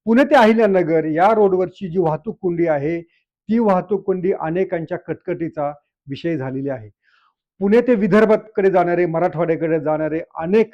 पुणे ते अहिल्यानगर या रोडवरची जी वाहतूक कोंडी आहे, ती वाहतूक कोंडी अनेकांच्या कटकटीचा विषय झालेली आहे. पुणे ते विदर्भाकडे जाणारे, मराठवाड्याकडे जाणारे अनेक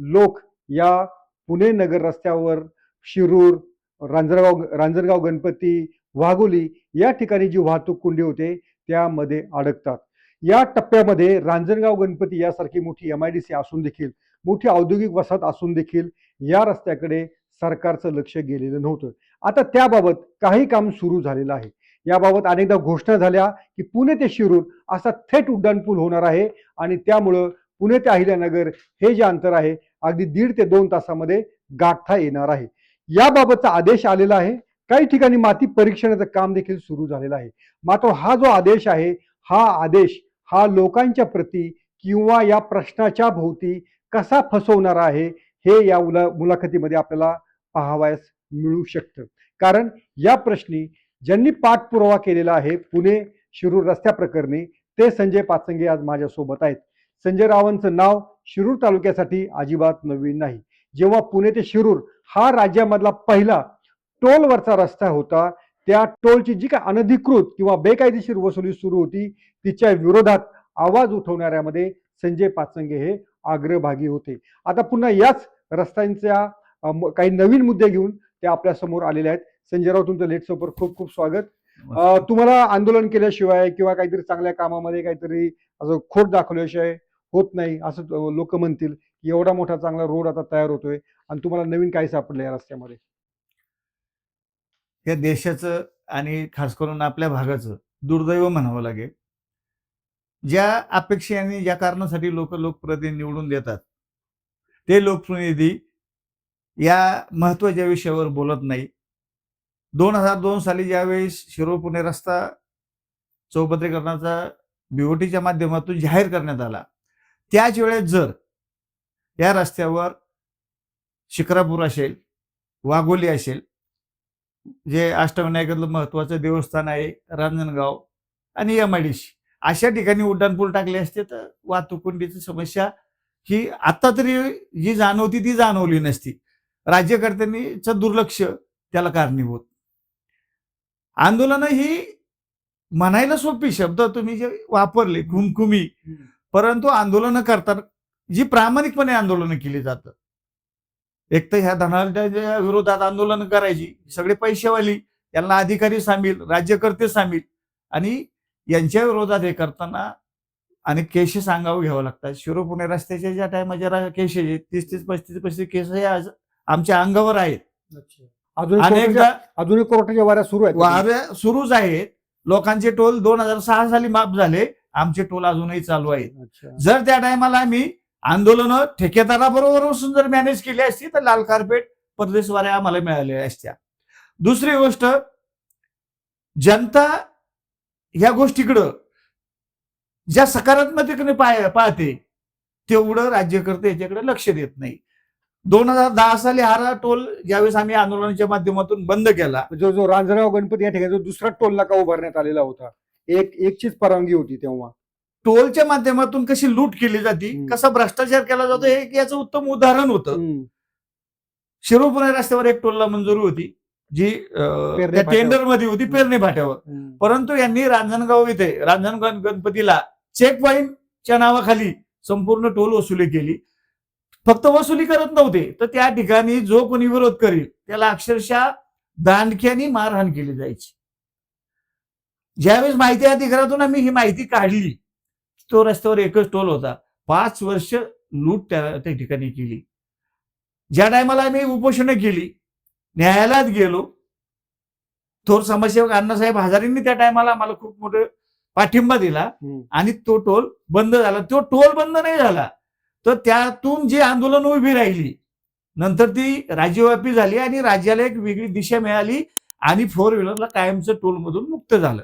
लोक या पुणे नगर रस्त्यावर शिरूर, रांजणगाव गणपती, वाघोली या ठिकाणी जी वाहतूक कोंडी होते त्यामध्ये अडकतात. या टप्प्यामध्ये रांजणगाव गणपती यासारखी मोठी MIDC असून देखील, मोठी औद्योगिक वसाहत असून देखील या रस्त्याकडे सरकारचं लक्ष गेलेलं नव्हतं. आता त्याबाबत काही काम सुरू झालेलं आहे. याबाबत अनेकदा घोषणा झाल्या की पुणे ते शिरूर असा थेट उड्डाणपूल होणार आहे आणि त्यामुळं पुणे ते अहिल्यानगर हे जे अंतर आहे अगदी 1.5 ते 2 तासामध्ये गाठता येणार आहे. याबाबतचा आदेश आलेला आहे. काही ठिकाणी माती परीक्षणाचं काम देखील सुरू झालेलं आहे. मात्र हा जो आदेश आहे, हा आदेश हा लोकांच्या प्रती किंवा या प्रश्नाच्या भोवती कसा फसवणार आहे हे या मुलाखतीमध्ये आपल्याला पाहावयास मिळू शकतं. कारण या प्रश्नी ज्यांनी पाठपुरावा केलेला आहे पुणे शिरूर रस्त्या प्रकरणी ते संजय पाचंगे आज माझ्यासोबत आहेत. संजय रावांचं नाव शिरूर तालुक्यासाठी अजिबात नवीन नाही. जेव्हा पुणे ते शिरूर हा राज्यामधला पहिला टोलवरचा रस्ता होता, त्या टोलची जी काय अनधिकृत किंवा बेकायदेशीर वसुली सुरू होती तिच्या विरोधात आवाज उठवणाऱ्यामध्ये संजय पाचंगे हे अग्रभागी होते. आता पुन्हा याच रस्त्यांच्या काही नवीन मुद्दे घेऊन ते आपल्या समोर आलेले आहेत. संजय राव, तुमचं लेट सोपर खूप खूप स्वागत. तुम्हाला आंदोलन केल्याशिवाय किंवा काहीतरी चांगल्या कामामध्ये काहीतरी असं खोट दाखवल्याशिवाय होत नाही असं लोक म्हणतील. एवढा मोठा चांगला रोड आता तयार होतोय आणि तुम्हाला नवीन काय सापडलं या रस्त्यामध्ये? या देशाचं आणि खास करून आपल्या भागाचं दुर्दैव म्हणावं लागेल. ज्या अपेक्षेने ज्या कारणासाठी लोकप्रतिनिधी निवडून देतात ते लोकप्रतिनिधी या महत्वाच्या विषयावर बोलत नाही. 2002 साली ज्यावेळेस शिरूर पुणे रस्ता चौपदरीकरणाचा BOTच्या माध्यमातून जाहीर करण्यात आला, त्याच वेळेस जर या रस्त्यावर शिक्रापूर असेल, वाघोली असेल, जे अष्टविनायकातलं महत्वाचं देवस्थान आहे, रांजणगाव आणि MIDC अशा ठिकाणी उड्डाणपूल टाकले असते तर वाहतूक कोंडीची समस्या ही आता तरी जी जाणवती ती जाणवली नसती. राज्यकर्त्यांनीचं दुर्लक्ष त्याला कारणीभूत. आंदोलन ही म्हणायला सोपी शब्द तुम्ही जे वापरले घुमघुमी, परंतु आंदोलन करताना जी प्रामाणिकपणे आंदोलन केली जातात, एक तर ह्या धनाढ्याच्या विरोधात आंदोलन करायची, सगळे पैसेवाली यांना अधिकारी सामील, राज्यकर्ते सामील आणि यांच्या विरोधात हे करताना आणि केस सांगावं घ्यावं लागतात. शिरूर पुणे रस्त्याच्या ज्या टायमाच्या केस 30-30, 35-35 केस हे आज आमच्या अंगावर आहेत. अजूनही कोर्टाच्या वाऱ्या सुरू आहेत. वाऱ्या सुरूच आहेत. लोकांचे टोल 2006 साली माफ झाले, आमचे टोल अजूनही चालू आहेत. जर त्या टायमाला आम्ही आंदोलन ठेकेदाराबरोबर बसून जर मॅनेज केली असती तर लाल कार्पेट परदेश वाऱ्या आम्हाला मिळालेल्या असत्या. दुसरी गोष्ट, जनता ह्या गोष्टीकडं ज्या सकारात्मकतेने पाहते तेवढं राज्यकर्ते याच्याकडे लक्ष देत नाही. 2010 साली हा टोल ज्यावेळेस आम्ही आंदोलनाच्या माध्यमातून बंद केला, जो रांजणगाव गणपती या ठिकाणी जो दुसरा टोल नाका उभारण्यात आलेला होता, एकचीच परवानगी होती तेव्हा. टोलच्या माध्यमातून कशी लूट केली जाते, कसा भ्रष्टाचार केला जातो हे याचं उत्तम उदाहरण होतं. शिरूर पुणे रस्त्यावर एक टोलला मंजुरी होती जी टेंडर मध्ये होती, पेरणे फाट्यावर. परंतु यांनी रांजणगाव इथे रांजणगाव गणपतीला चेक पॉइंटच्या नावाखाली संपूर्ण टोल वसुली केली. फक्त वसुली करत नव्हते तर त्या ठिकाणी जो कोणी विरोध करेल त्याला अक्षरशः दांडक्याने मारहाण केली जायची. ज्यावेळेस माहिती अधिकारातून आम्ही ही माहिती काढली, तो रस्त्यावर एकच टोल होता. 5 वर्ष लूट त्या ठिकाणी केली. ज्या टायमाला आम्ही उपोषण केली, न्यायालयात गेलो, थोर समाजसेवक अण्णासाहेब हजारेंनी त्या टायमाला आम्हाला खूप मोठं पाठिंबा दिला आणि तो टोल बंद झाला. तो टोल बंद नाही झाला तर त्यातून जी आंदोलन उभी राहिली नंतर ती राज्यव्यापी झाली आणि राज्याला एक वेगळी दिशा मिळाली आणि 4 व्हीलरला कायमचं टोल मधून मुक्त झालं.